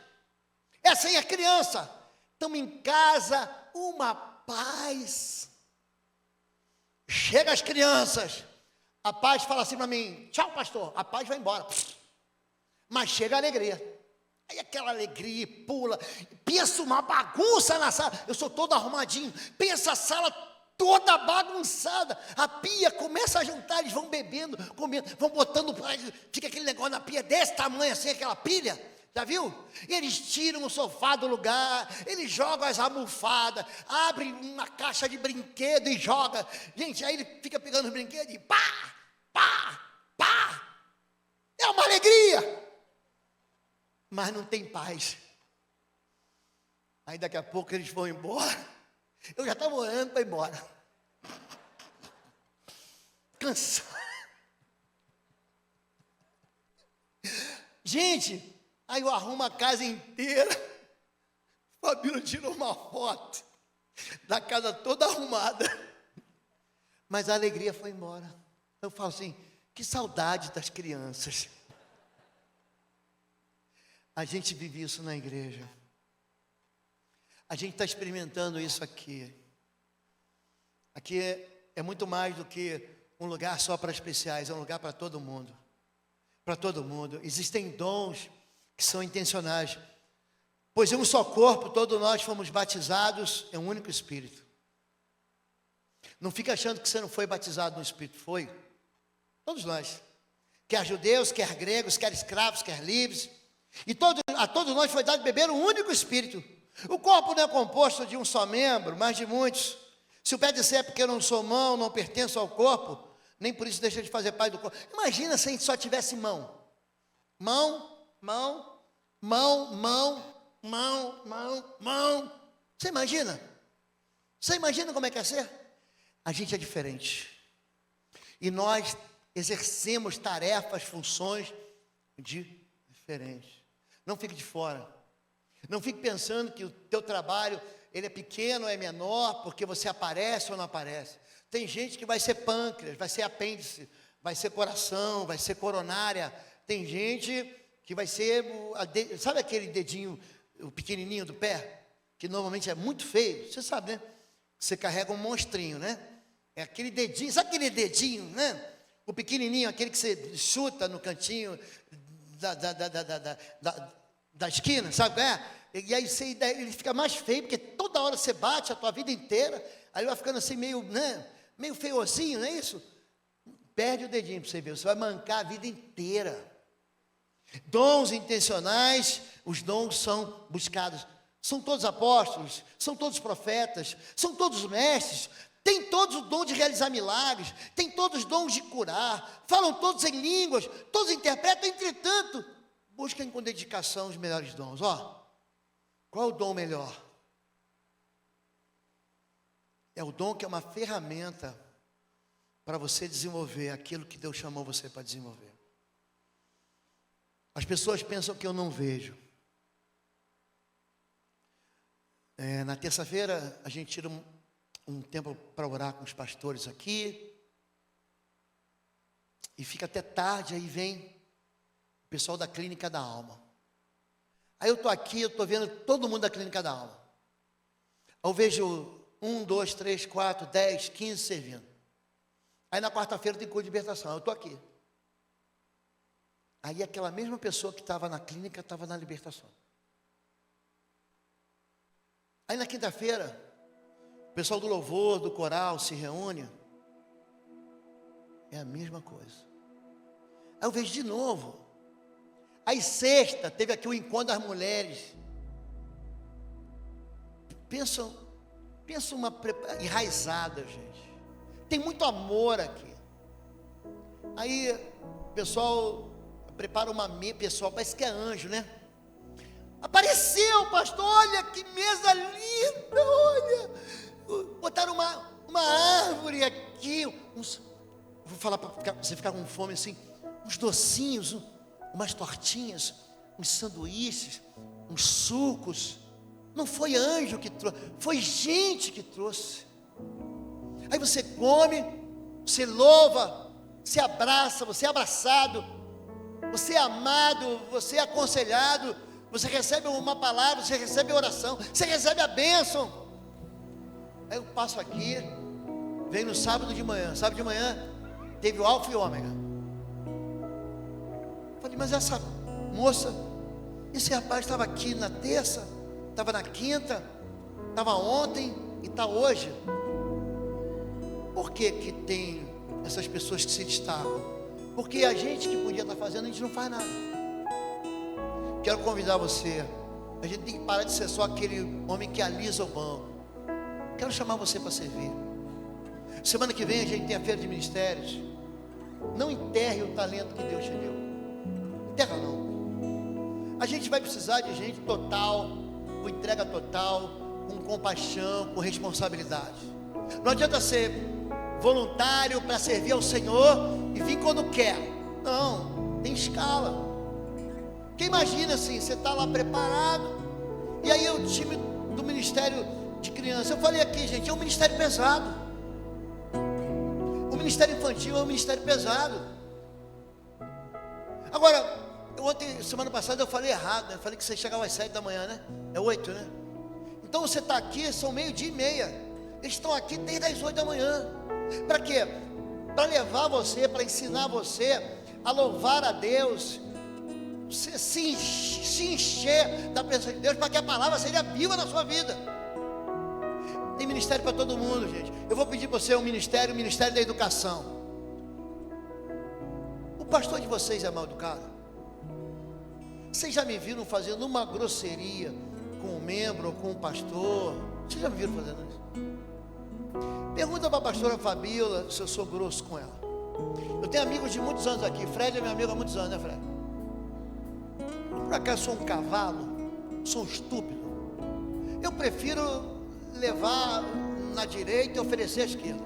Essa aí é a criança. Estamos em casa, uma paz. Chega as crianças. A paz fala assim para mim, tchau pastor, a paz vai embora. Mas chega a alegria. Aí aquela alegria, pula, pensa uma bagunça na sala, eu sou todo arrumadinho, pensa a sala toda bagunçada, a pia começa a juntar, eles vão bebendo, comendo, vão botando, fica aquele negócio na pia desse tamanho assim, aquela pilha, já viu? Eles tiram o sofá do lugar, eles jogam as almofadas, abrem uma caixa de brinquedo e joga, gente, aí ele fica pegando os brinquedos e pá, é uma alegria. Mas não tem paz. Aí daqui a pouco eles vão embora. Eu já estava orando para ir embora. Cansado. Gente, aí eu arrumo a casa inteira. O Fabíola tirou uma foto da casa toda arrumada. Mas a alegria foi embora. Eu falo assim, que saudade das crianças. A gente vive isso na igreja. A gente está experimentando isso aqui. Aqui é muito mais do que um lugar só para especiais, é um lugar para todo mundo. Para todo mundo. Existem dons que são intencionais. Pois em um só corpo, todos nós fomos batizados em um único Espírito. Não fica achando que você não foi batizado no Espírito, foi. Todos nós. Quer judeus, quer gregos, quer escravos, quer livres. E a todos nós foi dado beber um único Espírito. O corpo não é composto de um só membro, mas de muitos. Se o pé disser porque eu não sou mão, não pertenço ao corpo, nem por isso deixa de fazer parte do corpo. Imagina se a gente só tivesse mão. Mão. Você imagina? Você imagina como é que é ser? A gente é diferente. E nós exercemos tarefas, funções diferentes. Não fique de fora. Não fique pensando que o teu trabalho ele é pequeno ou é menor porque você aparece ou não aparece. Tem gente que vai ser pâncreas, vai ser apêndice, vai ser coração, vai ser coronária. Tem gente que vai ser, sabe aquele dedinho, o pequenininho do pé? Que normalmente é muito feio, você sabe, né? Você carrega um monstrinho, né? É aquele dedinho, sabe aquele dedinho, né? O pequenininho, aquele que você chuta no cantinho da esquina, sabe qual é? E aí ele fica mais feio, porque toda hora você bate a tua vida inteira, aí ele vai ficando assim meio, né, meio feiozinho, não é isso? Perde o dedinho para você ver, você vai mancar a vida inteira. Dons intencionais, os dons são buscados. São todos apóstolos, são todos profetas, são todos mestres, têm todos o dom de realizar milagres, têm todos os dons de curar, falam todos em línguas, todos interpretam, entretanto, busquem com dedicação os melhores dons. Qual é o dom melhor? É o dom que é uma ferramenta para você desenvolver aquilo que Deus chamou você para desenvolver. As pessoas pensam que eu não vejo. Na terça-feira a gente tira um tempo para orar com os pastores aqui. E fica até tarde, aí vem o pessoal da Clínica da Alma. Aí eu estou aqui, eu estou vendo todo mundo da Clínica da Alma. Eu vejo 1, 2, 3, 4, 10, 15 servindo. Aí na quarta-feira tem curso de libertação, eu estou aqui. Aí aquela mesma pessoa que estava na clínica estava na libertação. Aí na quinta-feira, o pessoal do louvor, do coral se reúne. É a mesma coisa. Aí eu vejo de novo. Aí sexta, teve aqui o encontro das mulheres. Pensa uma enraizada, gente. Tem muito amor aqui. Aí o pessoal prepara uma mesa, pessoal, parece que é anjo, né? Apareceu, pastor, olha que mesa linda, olha. Botaram uma árvore aqui, vou falar para você ficar com fome assim, uns docinhos, umas tortinhas, uns sanduíches, uns sucos. Não foi anjo que trouxe, foi gente que trouxe. Aí você come, você louva, você abraça, você é abraçado, você é amado, você é aconselhado, você recebe uma palavra, você recebe a oração, você recebe a bênção. Aí eu passo aqui, venho no sábado de manhã teve o Alfa e o Ômega. Falei, mas essa moça, esse rapaz estava aqui na terça, estava na quinta, estava ontem e está hoje. Por que que tem essas pessoas que se destacam? Porque a gente que podia estar fazendo, a gente não faz nada. Quero convidar você, a gente tem que parar de ser só aquele homem que alisa o banco. Quero chamar você para servir. Semana que vem a gente tem a feira de ministérios. Não enterre o talento que Deus te deu. Enterra não. A gente vai precisar de gente total, com entrega total, com compaixão, com responsabilidade. Não adianta ser voluntário para servir ao Senhor e vir quando quer. Não, tem escala. Porque imagina assim, você está lá preparado, e aí o time do Ministério de Criança, eu falei aqui, gente, é um ministério pesado. O Ministério Infantil é um ministério pesado. Agora, semana passada eu falei errado, né? Falei que você chegava às 7 da manhã, né? É 8, né? Então você está aqui, são 12:30. Eles estão aqui desde as 8 da manhã. Para quê? Para levar você, para ensinar você a louvar a Deus, se encher da presença de Deus, para que a palavra seja viva na sua vida. Tem ministério para todo mundo, gente. Eu vou pedir para você o ministério da educação. O pastor de vocês é mal educado? Vocês já me viram fazendo uma grosseria com um membro ou com um pastor? Vocês já me viram fazendo isso? Pergunta para a pastora Fabíola se eu sou grosso com ela. Eu tenho amigos de muitos anos aqui. Fred é meu amigo há muitos anos, né, Fred? Por acaso sou um cavalo? Sou um estúpido? Eu prefiro levar na direita e oferecer à esquerda.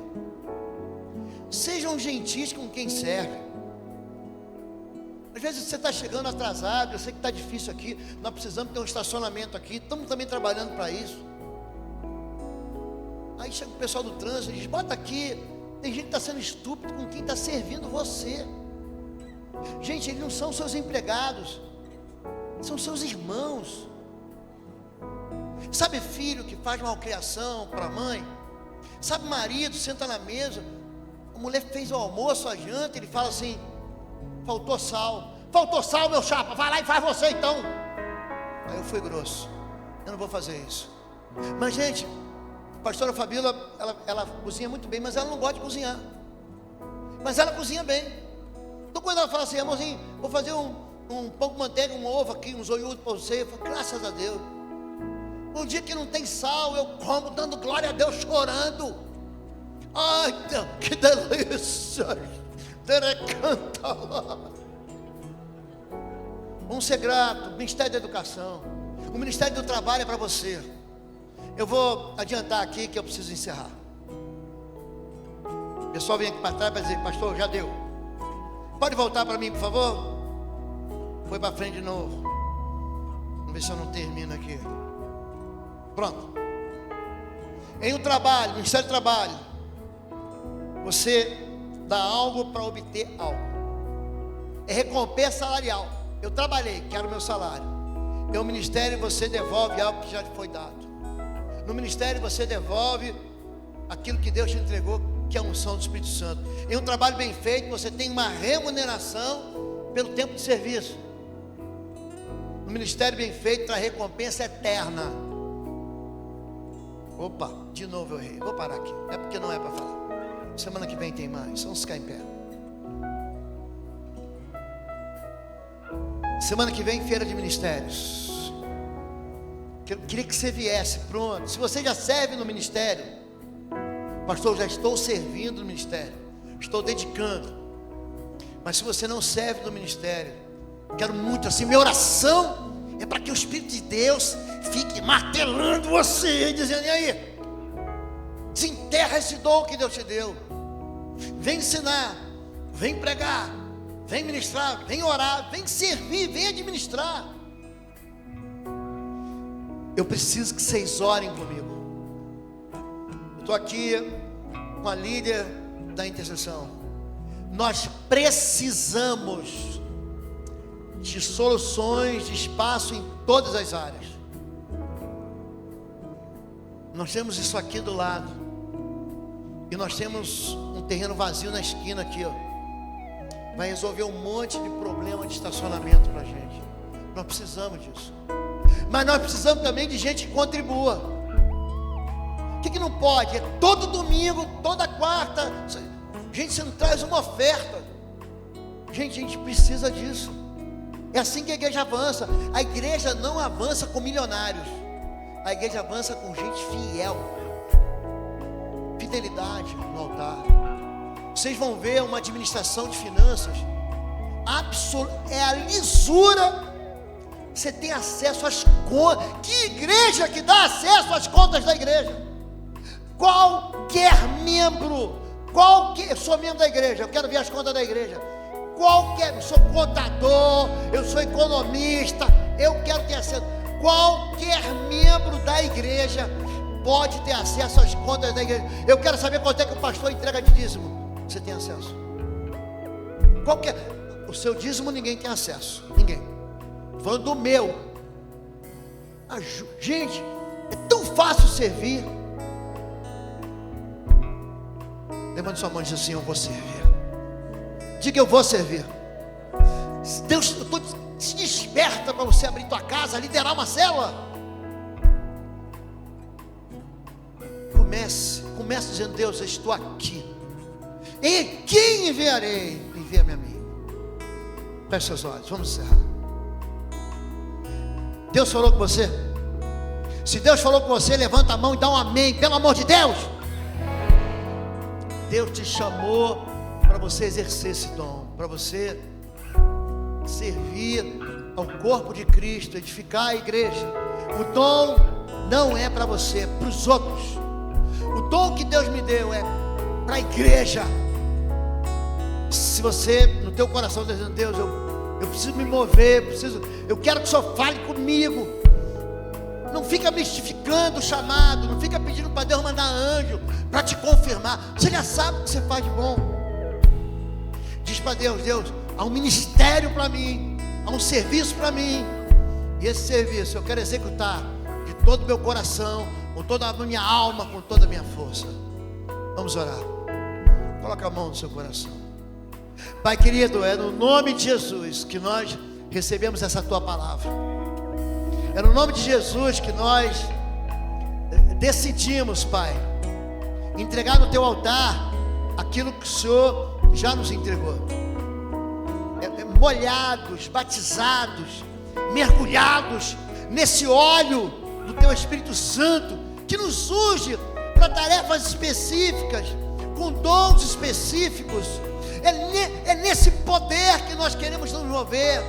Sejam gentis com quem serve. Às vezes você está chegando atrasado, eu sei que está difícil aqui, nós precisamos ter um estacionamento aqui, estamos também trabalhando para isso. Aí chega o pessoal do trânsito e diz, bota aqui. Tem gente que está sendo estúpido com quem está servindo você. Gente, eles não são seus empregados, são seus irmãos. Sabe filho que faz malcriação para a mãe? Sabe marido, senta na mesa, a mulher fez o almoço, a janta, ele fala assim, faltou sal meu chapa, vai lá e faz você então. Aí eu fui grosso. eu não vou fazer isso. Mas, gente, a pastora Fabíola, ela cozinha muito bem, mas ela não gosta de cozinhar. Mas ela cozinha bem. Então, quando ela fala assim, amorzinho, vou fazer um pão com manteiga, um ovo aqui, um zoiudo para você, eu falo, graças a Deus. Um dia que não tem sal, eu como dando glória a Deus, chorando. Ai, Deus, que delícia. Canta lá. Vamos ser gratos. O Ministério da Educação, o Ministério do Trabalho é para você. Eu vou adiantar aqui que eu preciso encerrar. O pessoal vem aqui para trás para dizer, pastor, já deu. Pode voltar para mim, por favor? Foi para frente de novo. Vamos ver se eu não termino aqui. Pronto. Em um trabalho, no Ministério do Trabalho, você dá algo para obter algo. É recompensa salarial. Eu trabalhei, quero meu salário. Em um ministério você devolve algo que já lhe foi dado. No ministério você devolve aquilo que Deus te entregou, que é a unção do Espírito Santo. Em um trabalho bem feito, você tem uma remuneração pelo tempo de serviço. No ministério bem feito, traz recompensa eterna. Opa, de novo eu errei. Vou parar aqui. É porque não é para falar. Semana que vem tem mais. Vamos ficar em pé. Semana que vem, feira de ministérios. Eu queria que você viesse. Pronto. Se você já serve no ministério, pastor, já estou servindo no ministério, estou dedicando. Mas se você não serve no ministério, quero muito assim, minha oração é para que o Espírito de Deus fique martelando você, dizendo, e aí? Desenterra esse dom que Deus te deu. Vem ensinar, vem pregar, vem ministrar, vem orar, vem servir, vem administrar. Eu preciso que vocês orem comigo. Eu estou aqui com a líder da intercessão. Nós precisamos de soluções, de espaço em todas as áreas. Nós temos isso aqui do lado. E nós temos um terreno vazio na esquina aqui, ó. Vai resolver um monte de problema de estacionamento para a gente. Nós precisamos disso. Mas nós precisamos também de gente que contribua. O que não pode? É todo domingo, toda quarta. Gente, você não traz uma oferta. Gente, a gente precisa disso. É assim que a igreja avança. A igreja não avança com milionários. A igreja avança com gente fiel. Fidelidade no altar. Vocês vão ver uma administração de finanças é a lisura. Você tem acesso às contas. Que igreja que dá acesso às contas da igreja? Qualquer membro, eu sou membro da igreja, eu quero ver as contas da igreja. Eu sou contador, eu sou economista, eu quero ter acesso. Qualquer membro da igreja pode ter acesso às contas da igreja. Eu quero saber quanto é que o pastor entrega de dízimo. Você tem acesso? O seu dízimo ninguém tem acesso. Ninguém. Falando do meu. Gente, é tão fácil servir. Levante sua mão e diz assim: eu vou servir. Diga: eu vou servir. Deus, se desperta para você abrir tua casa, liderar uma célula. Comece dizendo: Deus, eu estou aqui. E quem enviarei? Envia-me a mim. Feche seus olhos, vamos encerrar. Deus falou com você? Se Deus falou com você, levanta a mão e dá um amém, pelo amor de Deus. Deus te chamou para você exercer esse dom, para você servir ao corpo de Cristo, edificar a igreja. O dom não é para você, é para os outros. O dom que Deus me deu é para a igreja. Se você no teu coração está dizendo: Deus, eu preciso me mover, eu quero que o Senhor fale comigo. Não fica mistificando o chamado, não fica pedindo para Deus mandar anjo para te confirmar. Você já sabe o que você faz de bom. Diz para Deus: Deus, há um ministério para mim, há um serviço para mim, e esse serviço eu quero executar de todo o meu coração, com toda a minha alma, com toda a minha força. Vamos orar. Coloca a mão no seu coração. Pai querido, é no nome de Jesus que nós recebemos essa tua palavra. É no nome de Jesus que nós decidimos, Pai, entregar no Teu altar aquilo que o Senhor já nos entregou. Molhados, batizados, mergulhados nesse óleo do Teu Espírito Santo, que nos unge para tarefas específicas, com dons específicos. É nesse poder que nós queremos nos mover.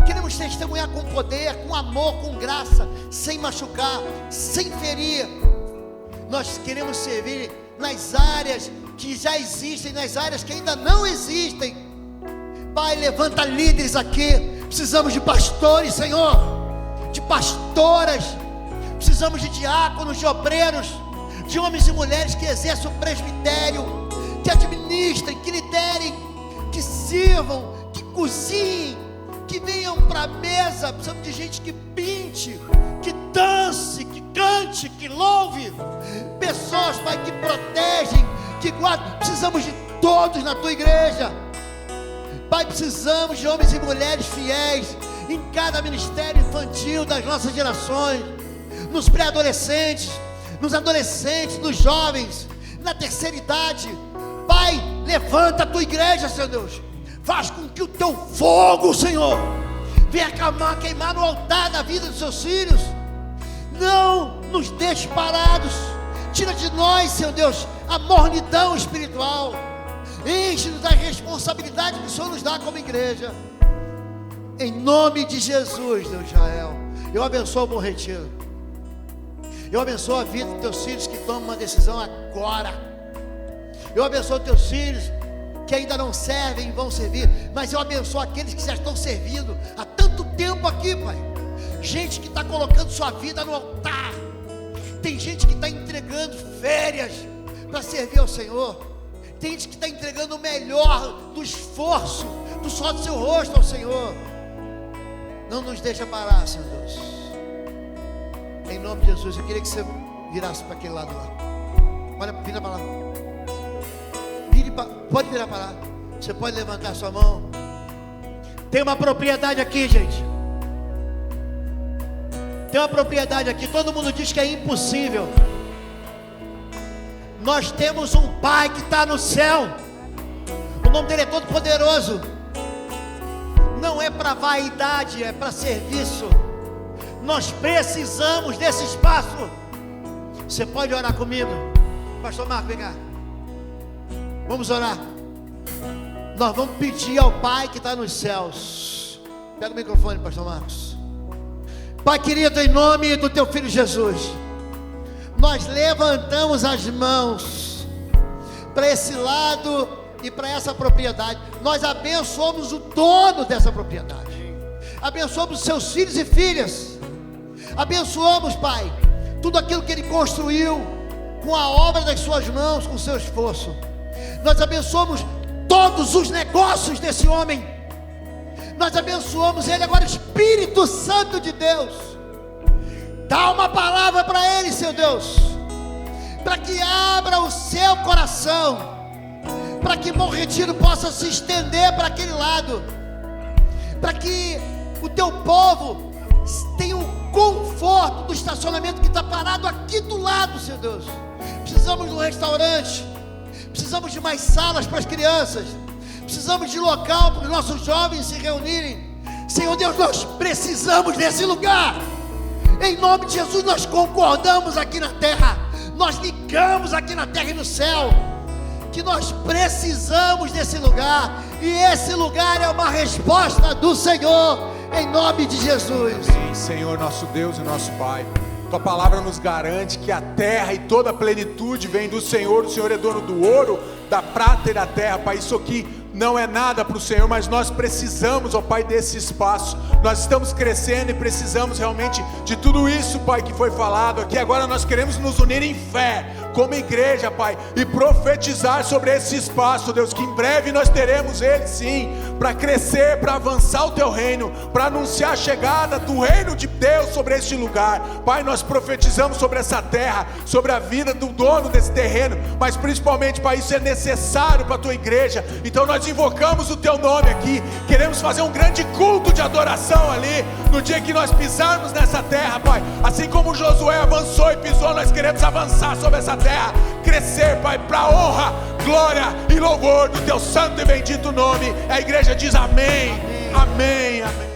Queremos testemunhar com poder, com amor, com graça, sem machucar, sem ferir. Nós queremos servir nas áreas que já existem, nas áreas que ainda não existem. Pai, levanta líderes aqui. Precisamos de pastores, Senhor, de pastoras. Precisamos de diáconos, de obreiros, de homens e mulheres que exerçam o presbitério, que administrem, que liderem, que sirvam, que cozinhem, que venham para a mesa. Precisamos de gente que pinte, que dance, que cante, que louve. Pessoas, Pai, que protegem, que guardam. Precisamos de todos na Tua igreja. Pai, precisamos de homens e mulheres fiéis em cada ministério infantil das nossas gerações, nos pré-adolescentes, nos adolescentes, nos jovens, na terceira idade. Pai, levanta a Tua igreja, Senhor Deus. Faz com que o Teu fogo, Senhor, venha queimar no altar da vida dos Seus filhos. Não nos deixe parados. Tira de nós, Senhor Deus, a mornidão espiritual. Enche-nos da responsabilidade que o Senhor nos dá como igreja. Em nome de Jesus, Deus Israel, eu abençoo o Bom Retiro. Eu abençoo a vida dos Teus filhos que tomam uma decisão agora. Eu abençoo os Teus filhos que ainda não servem e vão servir. Mas eu abençoo aqueles que já estão servindo há tanto tempo aqui, Pai. Gente que está colocando sua vida no altar. Tem gente que está entregando férias para servir ao Senhor. Tem gente que está entregando o melhor do esforço, do sol do seu rosto ao Senhor. Não nos deixa parar, Senhor Deus. Em nome de Jesus, eu queria que você virasse para aquele lado lá. Olha, vira para lá. Pode virar para lá. Você pode levantar sua mão. Tem uma propriedade aqui, gente. Tem uma propriedade aqui. Todo mundo diz que é impossível. Nós temos um Pai que está no céu. O nome dele é todo poderoso. Não é para vaidade, é para serviço. Nós precisamos desse espaço. Você pode orar comigo? Pastor Marco, vem cá. Vamos orar. Nós vamos pedir ao Pai que está nos céus. Pega o microfone, Pastor Marcos. Pai querido, em nome do Teu Filho Jesus, nós levantamos as mãos para esse lado e para essa propriedade. Nós abençoamos o dono dessa propriedade. Abençoamos os seus filhos e filhas. Abençoamos, Pai, tudo aquilo que Ele construiu com a obra das suas mãos, com o seu esforço. Nós abençoamos todos os negócios desse homem. Nós abençoamos ele agora, Espírito Santo de Deus. Dá uma palavra para ele, Senhor Deus, para que abra o seu coração, para que Bom Retiro possa se estender para aquele lado, para que o Teu povo tenha o conforto do estacionamento que está parado aqui do lado, Senhor Deus. Precisamos de um restaurante, precisamos de mais salas para as crianças, precisamos de local para os nossos jovens se reunirem. Senhor Deus, nós precisamos desse lugar. Em nome de Jesus, nós concordamos aqui na terra, nós ligamos aqui na terra e no céu, que nós precisamos desse lugar, e esse lugar é uma resposta do Senhor, em nome de Jesus. Sim, Senhor, nosso Deus e nosso Pai, Tua palavra nos garante que a terra e toda a plenitude vem do Senhor. O Senhor é dono do ouro, da prata e da terra, Pai. Isso aqui não é nada para o Senhor, mas nós precisamos, ó Pai, desse espaço. Nós estamos crescendo e precisamos realmente de tudo isso, Pai, que foi falado aqui. Agora nós queremos nos unir em fé, como igreja, Pai, e profetizar sobre esse espaço, Deus, que em breve nós teremos ele sim, para crescer, para avançar o teu reino, para anunciar a chegada do reino de Deus sobre este lugar. Pai, nós profetizamos sobre essa terra, sobre a vida do dono desse terreno, mas principalmente, Pai, isso é necessário para a tua igreja. Então nós invocamos o teu nome aqui, queremos fazer um grande culto de adoração ali, no dia que nós pisarmos nessa terra, Pai. Assim como Josué avançou e pisou, nós queremos avançar sobre essa terra, crescer, Pai, para honra, glória e louvor do teu santo e bendito nome. A igreja diz amém, amém, amém.